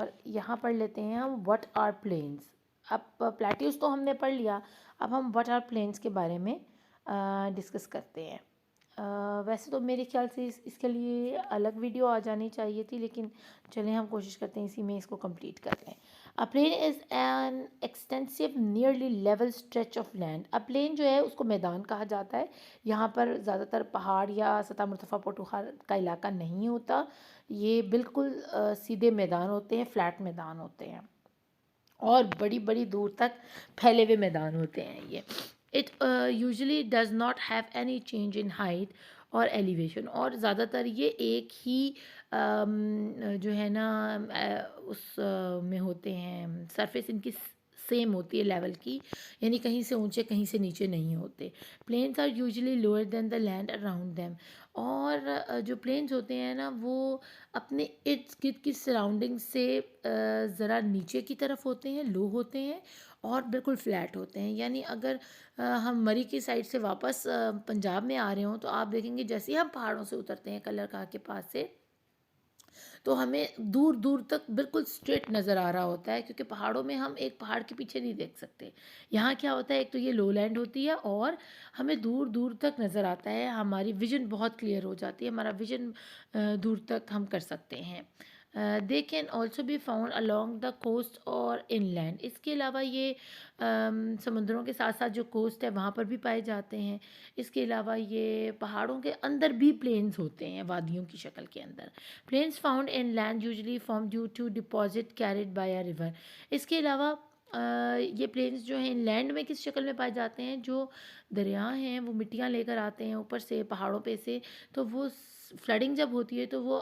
और यहाँ पढ़ लेते हैं हम व्हाट आर प्लेन्स। अब प्लेट्यूज तो हमने पढ़ लिया, अब हम व्हाट आर प्लेन्स के बारे में डिस्कस करते हैं। वैसे तो मेरे ख्याल से इसके लिए अलग वीडियो आ जानी चाहिए थी, लेकिन चलें हम कोशिश करते हैं इसी में इसको कंप्लीट कर लें। A plain is an extensive nearly level stretch of land. A plain जो है उसको मैदान कहा जाता है। यहाँ पर ज़्यादातर पहाड़ या सतह मुर्तफ़ा पटुखार का इलाका नहीं होता, ये बिल्कुल सीधे मैदान होते हैं, फ्लैट मैदान होते हैं और बड़ी बड़ी दूर तक फैले हुए मैदान होते हैं ये। It usually does not have any change in height और एलिवेशन, और ज़्यादातर ये एक ही जो है ना में होते हैं, सरफेस इनकी सेम होती है लेवल की, यानी कहीं से ऊंचे कहीं से नीचे नहीं होते। Plains are usually lower than the land around them, और जो प्लेन्स होते हैं ना वो अपने इर्द गिर्द की सराउंडिंग से ज़रा नीचे की तरफ होते हैं, लो होते हैं और बिल्कुल फ्लैट होते हैं। यानी अगर हम मरी की साइड से वापस पंजाब में आ रहे हों तो आप देखेंगे जैसे ही हम पहाड़ों से उतरते हैं कलरकाह के पास से, तो हमें दूर दूर तक बिल्कुल स्ट्रेट नज़र आ रहा होता है, क्योंकि पहाड़ों में हम एक पहाड़ के पीछे नहीं देख सकते। यहाँ क्या होता है, एक तो ये लो लैंड होती है और हमें दूर दूर तक नज़र आता है, हमारी विजन बहुत क्लियर हो जाती है, हमारा विजन दूर तक हम कर सकते हैं। They can also be found along the coast और इनलैंड। इसके अलावा ये समुद्रों के साथ साथ जो कोस्ट है वहाँ पर भी पाए जाते हैं। इसके अलावा ये पहाड़ों के अंदर भी प्लेन्स होते हैं, वादियों की शक्ल के अंदर। Plains found inland usually form due to deposit carried by a river. इसके अलावा ये प्लेन्स जो हैं लैंड में किस शक्ल में पाए जाते हैं, जो दरिया हैं वो मिट्टियाँ लेकर आते हैं ऊपर से पहाड़ों पे से, तो वो फ्लडिंग जब होती है तो वो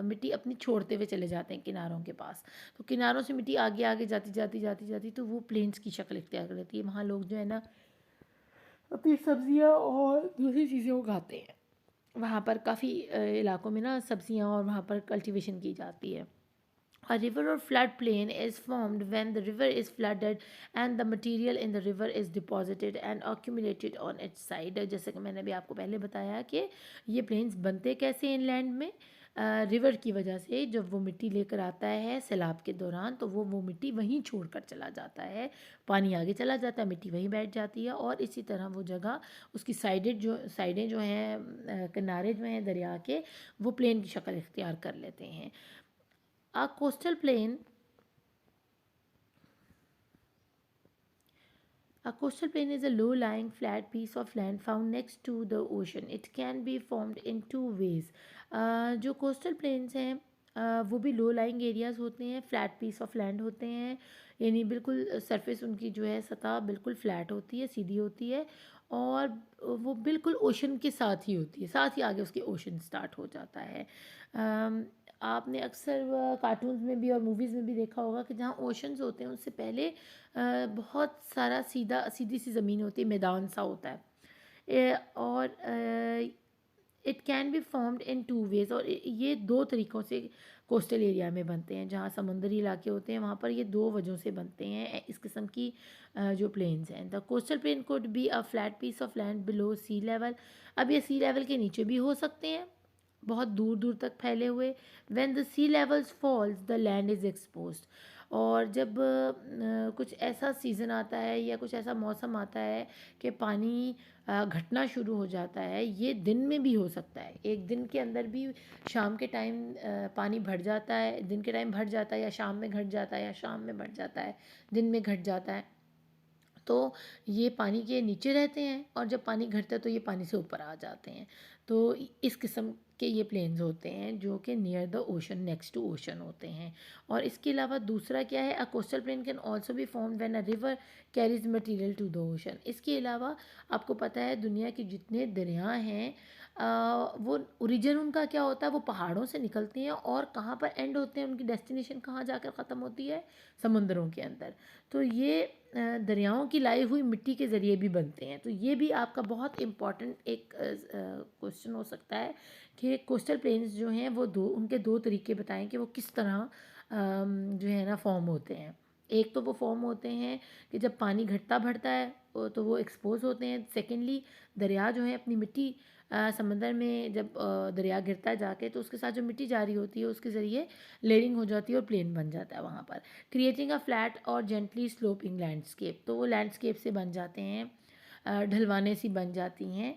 मिट्टी अपनी छोड़ते हुए चले जाते हैं किनारों के पास, तो किनारों से मिट्टी आगे आगे जाती जाती जाती जाती तो वो प्लेन्स की शक्ल इख्तियार कर लेती है। वहाँ लोग जो है ना अपनी सब्जियाँ और दूसरी चीज़ें उगाते हैं। वहाँ पर काफ़ी इलाकों में ना सब्जियाँ और वहाँ पर कल्टीवेशन की जाती है। A river or flood plain is formed when the river is flooded and the material in the river is deposited and accumulated on its side। जैसे कि मैंने भी आपको पहले बताया कि ये प्लेन्स बनते कैसे इनलैंड में, रिवर की वजह से। जब वो मिट्टी लेकर आता है सैलाब के दौरान तो वो मिट्टी वहीं छोड़ कर चला जाता है, पानी आगे चला जाता है, मिट्टी वहीं बैठ जाती है और इसी तरह वो जगह उसकी साइडें जो हैं किनारे जो हैं दरिया के, वो प्लेन की शक्ल इख्तियार कर लेते हैं। A coastal plain A coastal plain is a low-lying flat piece of land found next to the ocean. It can be formed in two ways. जो coastal plains हैं वो भी लो लाइंग एरियाज़ होते हैं, फ्लैट पीस ऑफ लैंड होते हैं, यानी बिल्कुल सरफेस उनकी जो है सतह बिल्कुल फ्लैट होती है, सीधी होती है और वो बिल्कुल ओशन के साथ ही होती है, साथ ही आगे उसके ओशन स्टार्ट हो जाता है। आपने अक्सर कार्टून्स में भी और मूवीज़ में भी देखा होगा कि जहाँ ओशंस होते हैं उससे पहले बहुत सारा सीधी सी ज़मीन होती है, मैदान सा होता है। और it can be formed in two ways, और ये दो तरीक़ों से कोस्टल एरिया में बनते हैं। जहाँ समुद्री इलाके होते हैं वहाँ पर ये दो वजहों से बनते हैं इस किस्म की जो प्लेन्स हैं। The coastal plain could be a flat piece of land below sea level. अब ये सी लेवल के नीचे भी हो सकते हैं, बहुत दूर दूर तक फैले हुए। When the sea levels falls the land is exposed. और जब कुछ ऐसा सीज़न आता है या कुछ ऐसा मौसम आता है कि पानी घटना शुरू हो जाता है, ये दिन में भी हो सकता है, एक दिन के अंदर भी शाम के टाइम पानी भर जाता है, दिन के टाइम भर जाता है या शाम में घट जाता है या शाम में बढ़ जाता है, दिन में घट जाता है। तो ये पानी के नीचे रहते हैं और जब पानी घटता है तो ये पानी से ऊपर आ जाते हैं। तो इस किस्म के ये प्लेन्स होते हैं जो कि near the ocean, next to ocean होते हैं। और इसके अलावा दूसरा क्या है, a coastal plain can also be formed when a river carries material to the ocean. इसके अलावा आपको पता है दुनिया के जितने दरिया हैं वो ओरिजिन उनका क्या होता है, वो पहाड़ों से निकलते हैं और कहाँ पर एंड होते हैं, उनकी डेस्टिनेशन कहाँ जाकर ख़त्म होती है, समुद्रों के अंदर। तो ये दरियाओं की लाई हुई मिट्टी के ज़रिए भी बनते हैं। तो ये भी आपका बहुत इम्पॉर्टेंट एक क्वेश्चन हो सकता है कि कोस्टल प्लेन्स जो हैं वो उनके दो तरीके बताएं कि वो किस तरह जो है ना फॉर्म होते हैं। एक तो वो फॉर्म होते हैं कि जब पानी घटता बढ़ता है तो वो एक्सपोज होते हैं। सेकेंडली दरिया जो है अपनी मिट्टी समंदर में जब दरिया गिरता है जाके तो उसके साथ जो मिट्टी जा रही होती है उसके ज़रिए लेयरिंग हो जाती है और प्लेन बन जाता है वहाँ पर, क्रिएटिंग अ फ्लैट और जेंटली स्लोपिंग लैंडस्केप। तो वो लैंडस्केप से बन जाते हैं, ढलवाने सी बन जाती हैं,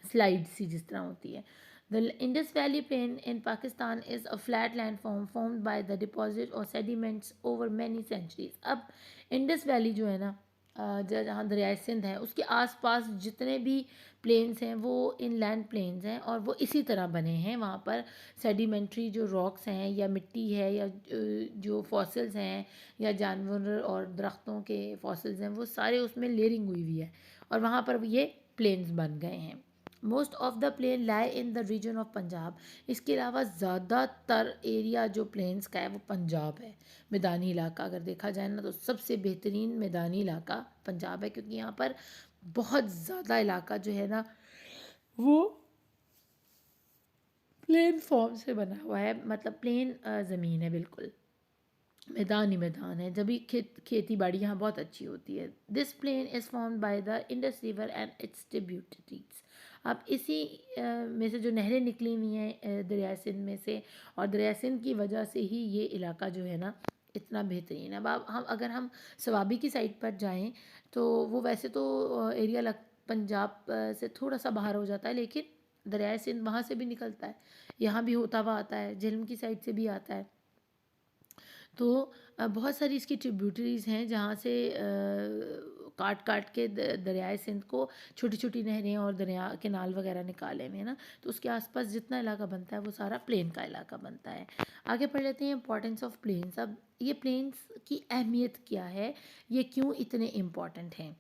स्लाइड सी जिस तरह होती है। The Indus valley plain in Pakistan is a flat land form formed by the deposit और सेडिमेंट्स ओवर मैनी सेंचुरीज। अब इंडस वैली जो है ना, जहाँ दरियाए सिंध है उसके आसपास जितने भी प्लेन्स हैं वो इनलैंड प्लेन्स हैं और वो इसी तरह बने हैं। वहाँ पर सेडिमेंट्री जो रॉक्स हैं या मिट्टी है या जो फॉसिल्स हैं या जानवर और दरख्तों के फॉसिल्स हैं वो सारे उसमें लेयरिंग हुई हुई है और वहाँ पर ये प्लेन्स बन गए हैं। Most of the plain lie in the region of Punjab. इसके अलावा ज़्यादातर एरिया जो प्लेन्स का है वो पंजाब है। मैदानी इलाका अगर देखा जाए ना तो सबसे बेहतरीन मैदानी इलाका पंजाब है, क्योंकि यहाँ पर बहुत ज़्यादा इलाका जो है ना वो प्लेन फॉर्म से बना हुआ है, मतलब प्लेन ज़मीन है, बिल्कुल मैदान ही मैदान है। जब भी खेती बाड़ी यहाँ बहुत अच्छी होती है। This plain is formed by the Indus river and its tributaries. अब इसी में से जो नहरें निकली हुई हैं दरिया सिंध में से, और दरिया सिंध की वजह से ही ये इलाका जो है ना इतना बेहतरीन है। अब हम अगर हम सवाबी की साइड पर जाएं तो वो वैसे तो एरिया पंजाब से थोड़ा सा बाहर हो जाता है, लेकिन दरिया सिंध वहाँ से भी निकलता है, यहाँ भी होता हुआ आता है, झेलम की साइड से भी आता है। तो बहुत सारी इसकी ट्रिब्यूटरीज़ हैं जहाँ से काट काट के दरियाए सिंध को छोटी छोटी नहरें और दरिया केनाल वगैरह निकाले हुए हैं ना, तो उसके आसपास जितना इलाका बनता है वो सारा प्लेन का इलाका बनता है। आगे पढ़ लेते हैं इंपॉर्टेंस ऑफ प्लेन्स। अब ये प्लेन्स की अहमियत क्या है, ये क्यों इतने इम्पॉर्टेंट हैं,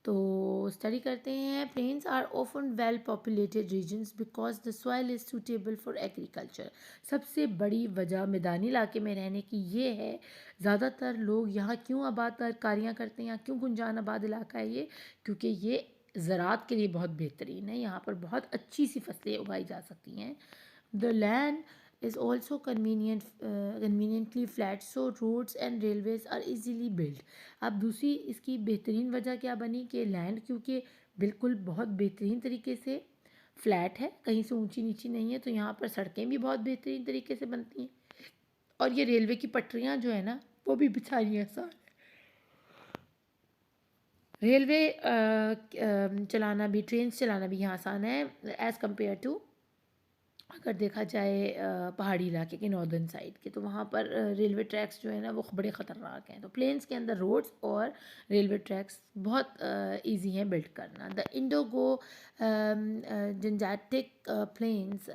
तो स्टडी करते हैं। Plains are often well populated regions because the soil is suitable for agriculture. सबसे बड़ी वजह मैदानी इलाके में रहने की ये है, ज़्यादातर लोग यहाँ क्यों आबादकारियाँ करते हैं, यहाँ क्यों गुंजान आबाद इलाका है ये, क्योंकि ये ज़राअत के लिए बहुत बेहतरीन है, यहाँ पर बहुत अच्छी सी फसलें उगाई जा सकती हैं। The land is also conveniently flat, so roads and railways are easily built। अब दूसरी इसकी बेहतरीन वजह क्या बनी कि लैंड क्योंकि बिल्कुल बहुत बेहतरीन तरीके से फ्लैट है, कहीं से ऊंची नीची नहीं है, तो यहाँ पर सड़कें भी बहुत बेहतरीन तरीके से बनती हैं और ये रेलवे की पटरियाँ जो है ना वो भी बिछानी आसान है। रेलवे चलाना भी, ट्रेन चलाना भी यहाँ आसान है एज़ कम्पेयर टू अगर देखा जाए पहाड़ी इलाके के नॉर्दर्न साइड के, तो वहाँ पर रेलवे ट्रैक्स जो है ना वो बड़े ख़तरनाक हैं। तो प्लेन्स के अंदर रोड्स और रेलवे ट्रैक्स बहुत इजी हैं बिल्ड करना। The Indo Gangetic plains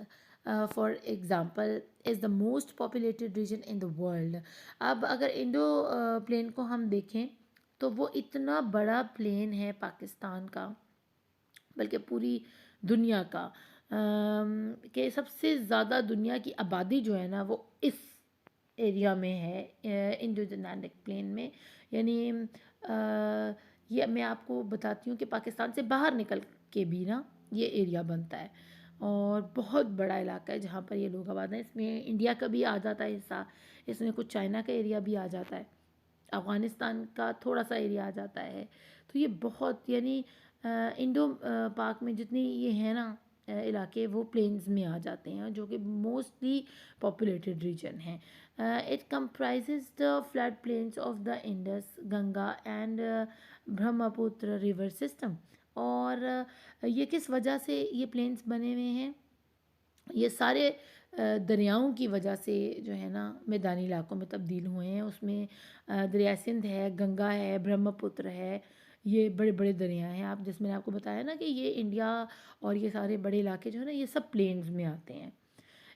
for example is the most populated region in the world. अब अगर इंडो प्लेन को हम देखें तो वो इतना बड़ा प्लेन है पाकिस्तान का, बल्कि पूरी दुनिया का, कि सबसे ज़्यादा दुनिया की आबादी जो है ना वो इस एरिया में है, इंडो जेनेटिक प्लेन में। यानी ये मैं आपको बताती हूँ कि पाकिस्तान से बाहर निकल के भी ना ये एरिया बनता है और बहुत बड़ा इलाका है जहाँ पर ये लोग आबाद हैं। इसमें इंडिया का भी आ जाता है हिस्सा, इसमें कुछ चाइना का एरिया भी आ जाता है, अफ़गानिस्तान का थोड़ा सा एरिया आ जाता है। तो ये बहुत यानी इंडो पाक में जितनी ये है ना इलाके वो प्लेन्स में आ जाते हैं जो कि मोस्टली पॉपुलेटेड रीजन है। It comprises the flood plains of the Indus, Ganga and Brahmaputra river system. और ये किस वजह से ये प्लेन्स बने हुए हैं, ये सारे दरियाओं की वजह से जो है ना मैदानी इलाकों में तब्दील हुए हैं। उसमें दरिया सिंध है, गंगा है, ब्रह्मपुत्र है, ये बड़े बड़े दरिया हैं। आप जिसमें मैंने आपको बताया ना कि ये इंडिया और ये सारे बड़े इलाके जो है ना ये सब प्लेन्स में आते हैं।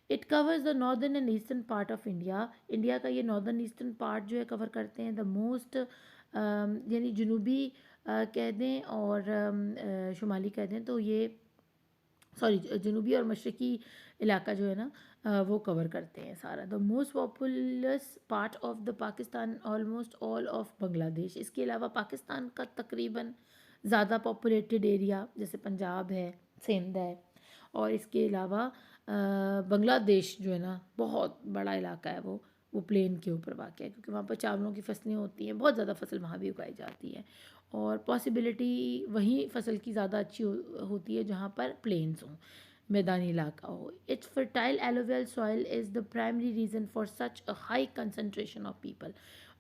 It covers the northern and eastern part of India. India का ये नॉर्दर्न ईस्टर्न पार्ट जो है कवर करते हैं। द मोस्ट यानी जनूबी कह दें और शुमाली कह दें तो ये सॉरी जनूबी और मशरक़ी इलाका जो है ना वो कवर करते हैं सारा। The most populous part of the Pakistan almost all of Bangladesh. इसके अलावा पाकिस्तान का तकरीबन ज़्यादा पॉपुलेटेड एरिया जैसे पंजाब है, सिंध है, और इसके अलावा बांग्लादेश जो है ना बहुत बड़ा इलाका है, वो प्लेन के ऊपर वाक़ है, क्योंकि वहाँ पर चावलों की फसलें होती हैं, बहुत ज़्यादा फसल वहाँ भी उगाई जाती है। और पॉसिबिलिटी वहीं फसल की ज़्यादा अच्छी होती है जहाँ पर प्लेन्स हों, मैदानी इलाका हो. It's fertile alluvial soil is the primary reason for such a high concentration of people.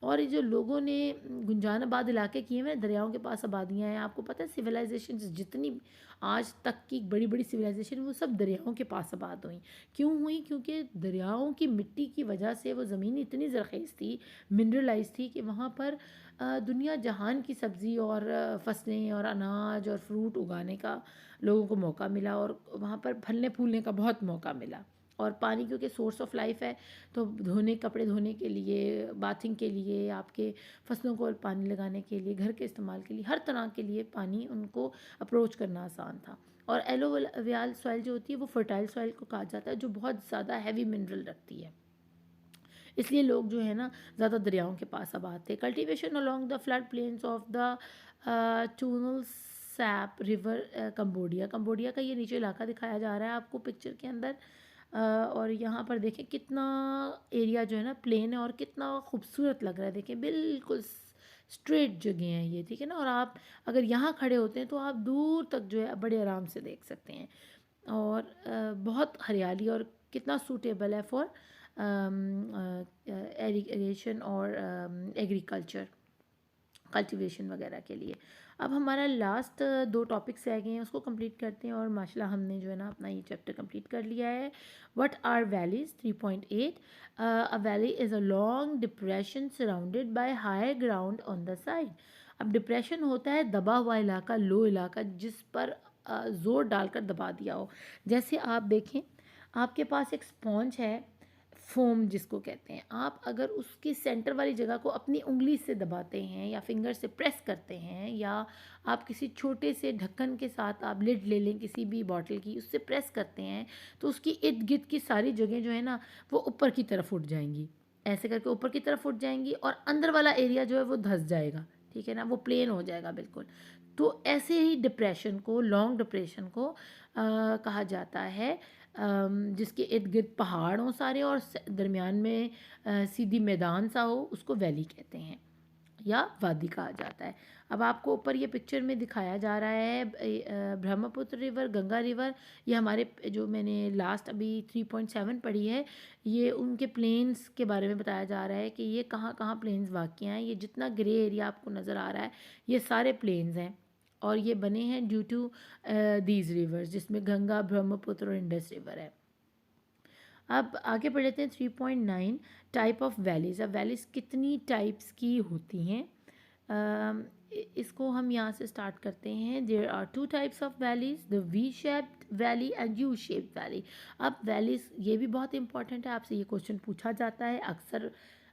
और ये जो लोगों ने गुंजान आबाद इलाके किए हुए हैं, दरियाओं के पास आबादियाँ हैं, आपको पता है सिविलाइजेशन जितनी आज तक की बड़ी बड़ी सिविलाइजेशन वो सब दरियाओं के पास आबाद हुई. क्यों हुई? क्योंकि दरियाओं की मिट्टी की वजह से वो ज़मीन इतनी ज़रख़ेज़ थी, मिनरलाइज थी कि वहाँ पर दुनिया जहान की सब्ज़ी और फसलें और अनाज और फ्रूट उगाने का लोगों को मौका मिला और वहाँ पर फलने फूलने का बहुत मौका मिला. और पानी क्योंकि सोर्स ऑफ लाइफ है, तो धोने कपड़े धोने के लिए, बाथिंग के लिए, आपके फसलों को पानी लगाने के लिए, घर के इस्तेमाल के लिए, हर तरह के लिए पानी उनको अप्रोच करना आसान था. और एलोवियल सॉइल जो होती है वो फर्टाइल सॉइल को कहा जाता है, जो बहुत ज़्यादा हैवी मिनरल रखती है. इसलिए लोग जो है ना ज़्यादा दरियाओं के पास आबाद थे. Cultivation along the flood plains of the Tonle Sap river Cambodia का ये नीचे इलाका दिखाया जा रहा है आपको पिक्चर के अंदर. और यहाँ पर देखें कितना एरिया जो है ना प्लेन है और कितना खूबसूरत लग रहा है. देखें बिल्कुल स्ट्रेट जगह हैं ये, ठीक है ना. और आप अगर यहाँ खड़े होते हैं तो आप दूर तक जो है बड़े आराम से देख सकते हैं. और बहुत हरियाली और कितना सूटेबल है फॉर इरिगेशन और एग्रीकल्चर कल्टीवेशन वगैरह के लिए. अब हमारा लास्ट 2 टॉपिक्स रह गए हैं, उसको कंप्लीट करते हैं. और माशाल्लाह हमने जो है ना अपना ये चैप्टर कंप्लीट कर लिया है. What are valleys 3.8. A valley is a long depression surrounded by higher ground on the side. अब डिप्रेशन होता है दबा हुआ इलाका, लो इलाका जिस पर ज़ोर डालकर दबा दिया हो. जैसे आप देखें आपके पास एक स्पॉन्ज है, फोम जिसको कहते हैं. आप अगर उसकी सेंटर वाली जगह को अपनी उंगली से दबाते हैं या फिंगर से प्रेस करते हैं, या आप किसी छोटे से ढक्कन के साथ आप लिड ले लें किसी भी बॉटल की, उससे प्रेस करते हैं, तो उसकी इर्द गिर्द की सारी जगह जो है ना वो ऊपर की तरफ उठ जाएंगी. ऐसे करके ऊपर की तरफ उठ जाएंगी और अंदर वाला एरिया जो है वो धंस जाएगा, ठीक है ना, वो प्लेन हो जाएगा बिल्कुल. तो ऐसे ही डिप्रेशन को, लॉन्ग डिप्रेशन को कहा जाता है, जिसके इर्द गिर्द पहाड़ हों सारे और दरमियान में सीधी मैदान सा हो, उसको वैली कहते हैं या वादी कहा जाता है. अब आपको ऊपर ये पिक्चर में दिखाया जा रहा है ब्रह्मपुत्र रिवर, गंगा रिवर. ये हमारे जो मैंने लास्ट अभी 3.7 पढ़ी है, ये उनके प्लेन्स के बारे में बताया जा रहा है कि ये कहाँ कहाँ प्लेन्स वाक़ हैं. ये जितना ग्रे एरिया आपको नज़र आ रहा है ये सारे प्लेन्स हैं और ये बने हैं ड्यू टू दीज रिवर्स, जिसमें गंगा, ब्रह्मपुत्र और इंडस रिवर है. अब आगे बढ़ लेते हैं 3.9. Type of valleys. अब वैलीज़ कितनी टाइप्स की होती हैं, इसको हम यहाँ से स्टार्ट करते हैं. There are 2 types of valleys, the V shaped valley and U shaped valley. अब वैलीज़ ये भी बहुत इंपॉर्टेंट है, आपसे ये क्वेश्चन पूछा जाता है अक्सर.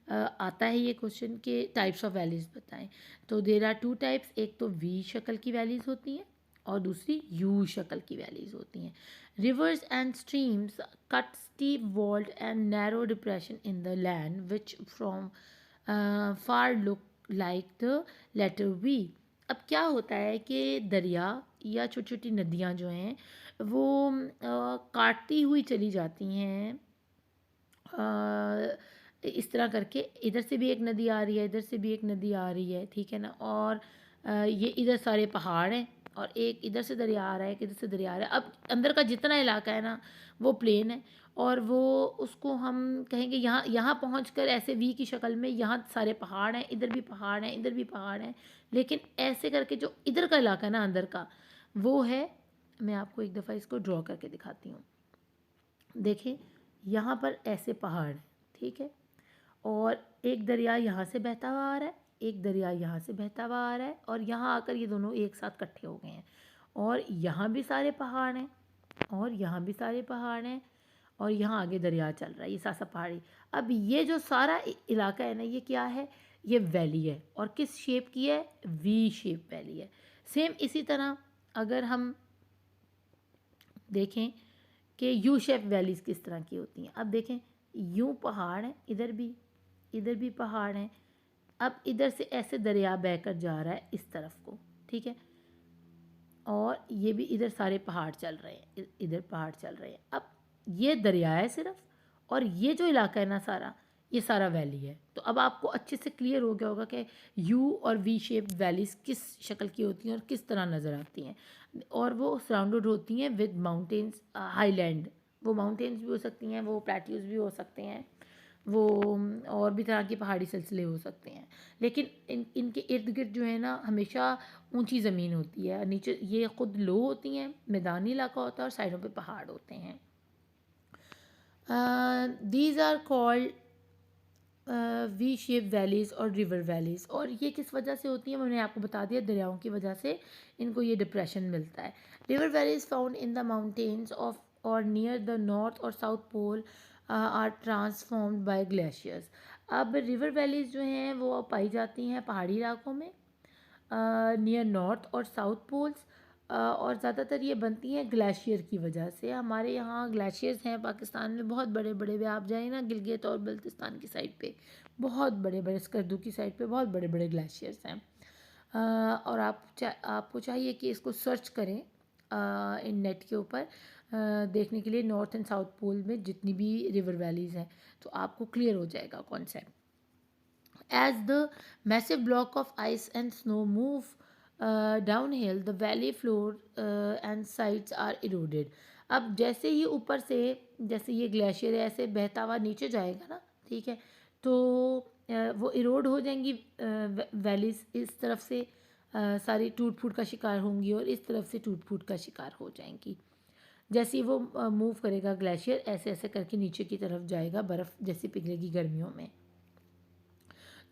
आता है ये क्वेश्चन के टाइप्स ऑफ वैलीज़ बताएं. तो देयर आर 2 टाइप्स. एक तो वी शक्ल की वैलीज़ होती हैं और दूसरी यू शक्ल की वैलीज़ होती हैं. Rivers and streams cut steep walled and narrow depression in the land which from far look like the letter V. अब क्या होता है कि दरिया या छोटी छोटी नदियाँ जो हैं वो काटती हुई चली जाती हैं, इस तरह करके. इधर से भी एक नदी आ रही है, इधर से भी एक नदी आ रही है, ठीक है ना. और ये इधर सारे पहाड़ हैं और एक इधर से दरिया आ रहा है, एक इधर से दरिया आ रहा है. अब अंदर का जितना इलाका है ना वो प्लेन है और वो उसको हम कहेंगे यहाँ यहाँ पहुँच कर ऐसे वी की शक्ल में यहाँ सारे पहाड़ हैं, इधर भी पहाड़ हैं, इधर भी पहाड़ हैं. लेकिन ऐसे करके जो इधर का इलाका है ना अंदर का, वो है, मैं आपको एक दफ़ा इसको ड्रॉ करके दिखाती हूँ. देखें यहाँ पर ऐसे पहाड़ हैं, ठीक है, और एक दरिया यहाँ से बहता हुआ आ रहा है, एक दरिया यहाँ से बहता हुआ आ रहा है, और यहाँ आकर ये दोनों एक साथ इकट्ठे हो गए हैं. और यहाँ भी सारे पहाड़ हैं और यहाँ भी सारे पहाड़ हैं और यहाँ आगे दरिया चल रहा है, ये सासा पहाड़ी. अब ये जो सारा इलाका है ना ये क्या है, ये वैली है. और किस शेप की है, वी शेप वैली है. सेम इसी तरह अगर हम देखें कि यू शेप वैलीज़ किस तरह की होती हैं. अब देखें यूँ पहाड़ हैं, इधर भी पहाड़ हैं. अब इधर से ऐसे दरिया बहकर जा रहा है इस तरफ को, ठीक है, और ये भी इधर सारे पहाड़ चल रहे हैं, इधर पहाड़ चल रहे हैं. अब ये दरिया है सिर्फ, और ये जो इलाका है ना सारा ये सारा वैली है। तो अब आपको अच्छे से क्लियर हो गया होगा कि यू और वी शेप वैलीज़ किस शक्ल की होती हैं और किस तरह नज़र आती हैं, और वो सराउंडेड होती हैं विद माउंटेन्स, हाईलैंड। वो माउंटेन्स भी हो सकती हैं, वो प्लेट्यूज भी हो सकते हैं, वो और भी तरह के पहाड़ी सिलसिले हो सकते हैं, लेकिन इनके इर्द गिर्द जो है ना हमेशा ऊंची ज़मीन होती है, नीचे ये ख़ुद लो होती हैं, मैदानी इलाका होता है और साइडों पे पहाड़ होते हैं। These are called V shape valleys और रिवर वैलीज़, और ये किस वजह से होती हैं मैंने आपको बता दिया, दरियाओं की वजह से इनको ये डिप्रेशन मिलता है। River valleys found in the mountains of और नियर द नॉर्थ और south pole are transformed by glaciers. अब रिवर वैलीज़ जो हैं वो पाई जाती हैं पहाड़ी इलाकों में नियर नॉर्थ और साउथ पोल्स, और ज़्यादातर ये बनती हैं ग्लेशियर की वजह से। हमारे यहाँ ग्लेशियर्स हैं पाकिस्तान में बहुत बड़े बड़े, वे आप जाए ना गिलगित और बल्तिस्तान की साइड पे बहुत बड़े बड़े, स्कर्दू की साइड पे बहुत बड़े बड़े ग्लेशियर्स हैं। और आपको चाहिए कि इसको सर्च करें इन नेट के ऊपर देखने के लिए, नॉर्थ एंड साउथ पोल में जितनी भी रिवर वैलीज़ हैं, तो आपको क्लियर हो जाएगा concept. As the massive block of ice and snow move downhill, the valley floor and sides are eroded. अब जैसे ही ऊपर से, जैसे ये ग्लेशियर ऐसे बहता हुआ नीचे जाएगा ना, ठीक है, तो वो इरोड हो जाएंगी वैलीज, इस तरफ से सारी टूट फूट का शिकार होंगी और इस तरफ से टूट फूट का शिकार हो जाएंगी। जैसे ही वो मूव करेगा ग्लेशियर, ऐसे ऐसे करके नीचे की तरफ जाएगा, बर्फ़ जैसी पिघलेगी गर्मियों में,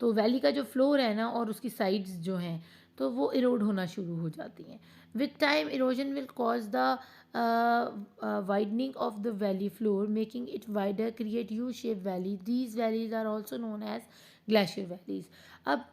तो वैली का जो फ्लोर है ना और उसकी साइड्स जो हैं तो वो इरोड होना शुरू हो जाती हैं। With time erosion will cause the widening of the valley floor making it wider, create U shape valley. These valleys are also known as glacier valleys. अब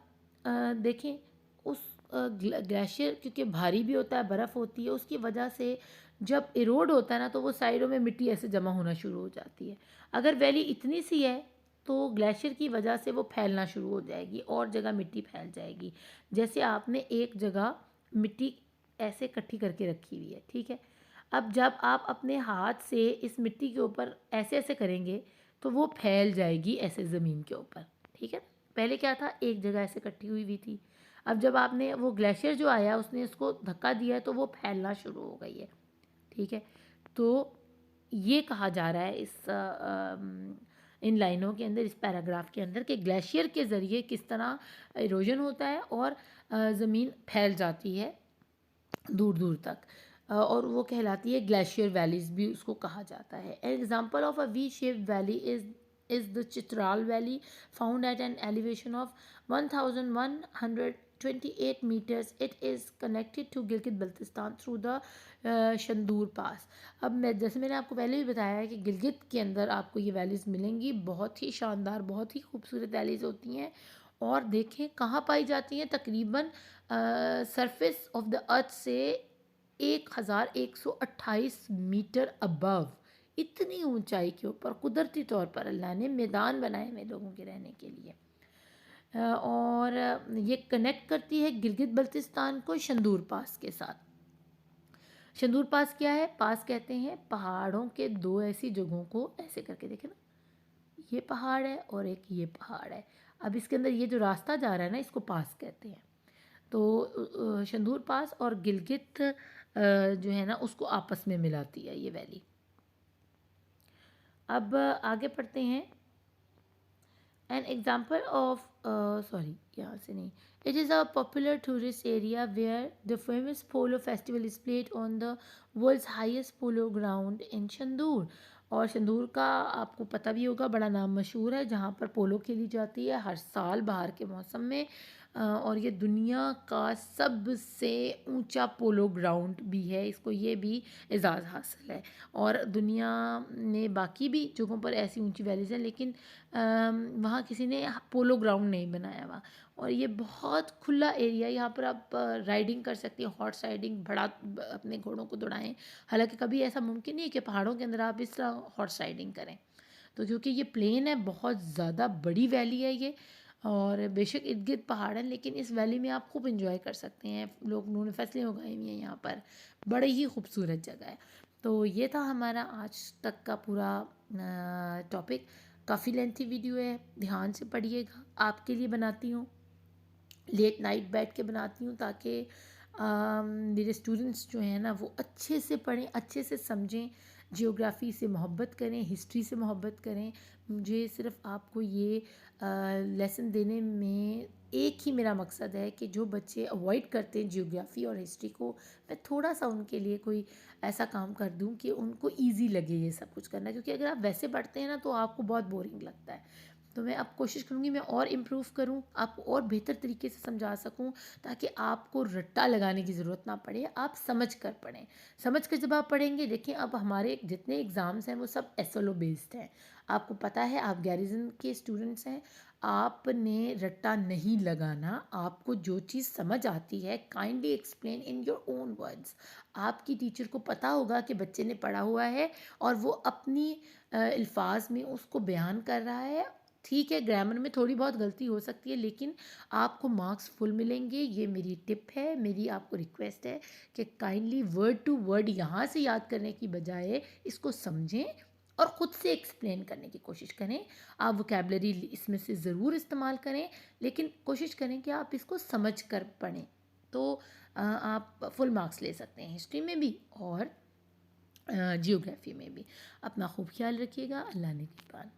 देखें उस ग्लेशियर क्योंकि भारी भी होता है, बर्फ़ होती है, उसकी वजह से जब इरोड होता है ना तो वो साइडों में मिट्टी ऐसे जमा होना शुरू हो जाती है। अगर वैली इतनी सी है तो ग्लेशियर की वजह से वो फैलना शुरू हो जाएगी और जगह मिट्टी फैल जाएगी। जैसे आपने एक जगह मिट्टी ऐसे इकट्ठी करके रखी हुई है, ठीक है, अब जब आप अपने हाथ से इस मिट्टी के ऊपर ऐसे ऐसे करेंगे तो वो फैल जाएगी ऐसे ज़मीन के ऊपर, ठीक है। पहले क्या था, एक जगह ऐसे इकट्ठी हुई हुई थी, अब जब आपने वो ग्लेशियर जो आया उसने उसको धक्का दिया तो वो फैलना शुरू हो गई है, ठीक है। तो ये कहा जा रहा है इन लाइनों के अंदर, इस पैराग्राफ के अंदर, कि ग्लेशियर के ज़रिए किस तरह इरोजन होता है और ज़मीन फैल जाती है दूर दूर तक, और वो कहलाती है ग्लेशियर वैलीज़ भी उसको कहा जाता है। An example of a V shape valley is the Chitral valley found at an elevation of 1128 meters. It is connected to Gilgit Baltistan through the Shandur pass. अब जैसे मैंने आपको पहले भी बताया है कि गिलगित के अंदर आपको ये वैलीज़ मिलेंगी, बहुत ही शानदार, बहुत ही खूबसूरत वैलीज़ होती हैं, और देखें कहाँ पाई जाती हैं, तकरीबन सरफेस ऑफ द अर्थ से 1128 मीटर अबव, इतनी ऊंचाई के ऊपर कुदरती तौर पर अल्लाह ने मैदान बनाए हुए लोगों के रहने के लिए। और ये कनेक्ट करती है गिलगित बल्तिस्तान को शंदूर पास के साथ। शंदूर पास क्या है, पास कहते हैं पहाड़ों के दो ऐसी जगहों को ऐसे करके, देखें ना, ये पहाड़ है और एक ये पहाड़ है, अब इसके अंदर ये जो रास्ता जा रहा है ना इसको पास कहते हैं। तो शंदूर पास और गिलगित जो है ना उसको आपस में मिलाती है ये वैली। अब आगे पढ़ते हैं। एन एग्जाम्पल ऑफ सॉरी यहाँ से नहीं, it is a popular tourist area where the famous polo festival is played on the world's highest polo ground in Shandur. और शंदूर का आपको पता भी होगा, बड़ा नाम मशहूर है, जहाँ पर पोलो खेली जाती है हर साल बाहर के मौसम में, और ये दुनिया का सबसे ऊंचा पोलो ग्राउंड भी है, इसको ये भी एजाज़ हासिल है। और दुनिया में बाकी भी जगहों पर ऐसी ऊंची वैलीज़ हैं, लेकिन वहाँ किसी ने पोलो ग्राउंड नहीं बनाया हुआ, और ये बहुत खुला एरिया, यहाँ पर आप राइडिंग कर सकती हैं, हॉर्स राइडिंग, बड़ा अपने घोड़ों को दौड़ाएं। हालांकि कभी ऐसा मुमकिन नहीं है कि पहाड़ों के अंदर आप इस तरह हॉर्स राइडिंग करें, तो क्योंकि ये प्लेन है, बहुत ज़्यादा बड़ी वैली है ये, और बेशक इर्द गिर्द पहाड़ हैं, लेकिन इस वैली में आप खूब इंजॉय कर सकते हैं। लोग उन्होंने फसलें उगाई हुई हैं यहाँ पर, बड़ी ही खूबसूरत जगह है। तो ये था हमारा आज तक का पूरा टॉपिक। काफ़ी लेंथी वीडियो है, ध्यान से पढ़िएगा। आपके लिए बनाती हूँ, लेट नाइट बैठ के बनाती हूँ ताकि मेरे स्टूडेंट्स जो हैं ना वो अच्छे से पढ़ें, अच्छे से समझें, जियोग्राफ़ी से मोहब्बत करें, हिस्ट्री से मोहब्बत करें। मुझे सिर्फ आपको ये लेसन देने में एक ही मेरा मकसद है कि जो बच्चे अवॉइड करते हैं जियोग्राफ़ी और हिस्ट्री को, मैं थोड़ा सा उनके लिए कोई ऐसा काम कर दूं कि उनको ईज़ी लगे ये सब कुछ करना, क्योंकि अगर आप वैसे पढ़ते हैं ना तो आपको बहुत बोरिंग लगता है। तो मैं अब कोशिश करूँगी मैं और इम्प्रूव करूँ, आपको और बेहतर तरीके से समझा सकूँ, ताकि आपको रट्टा लगाने की ज़रूरत ना पड़े, आप समझ कर पढ़ें। समझ कर जब आप पढ़ेंगे, देखिए अब हमारे जितने एग्ज़ाम्स हैं वो सब एसएलओ बेस्ड हैं। आपको पता है आप गैरिजन के स्टूडेंट्स हैं, आपने रट्टा नहीं लगाना। आपको जो चीज़ समझ आती है kindly explain in your own words. आपकी टीचर को पता होगा कि बच्चे ने पढ़ा हुआ है और वो अपनी अल्फाज में उसको बयान कर रहा है। ठीक है, ग्रामर में थोड़ी बहुत गलती हो सकती है, लेकिन आपको मार्क्स फुल मिलेंगे। ये मेरी टिप है, मेरी आपको रिक्वेस्ट है कि काइंडली वर्ड टू वर्ड यहाँ से याद करने की बजाय इसको समझें और ख़ुद से एक्सप्लेन करने की कोशिश करें। आप वोकेबलरी इसमें से ज़रूर इस्तेमाल करें, लेकिन कोशिश करें कि आप इसको समझ कर पढ़ें। तो आप फुल मार्क्स ले सकते हैं हिस्ट्री में भी और जियोग्राफी में भी। अपना खूब ख्याल रखिएगा। अल्लाह ने निगहबान।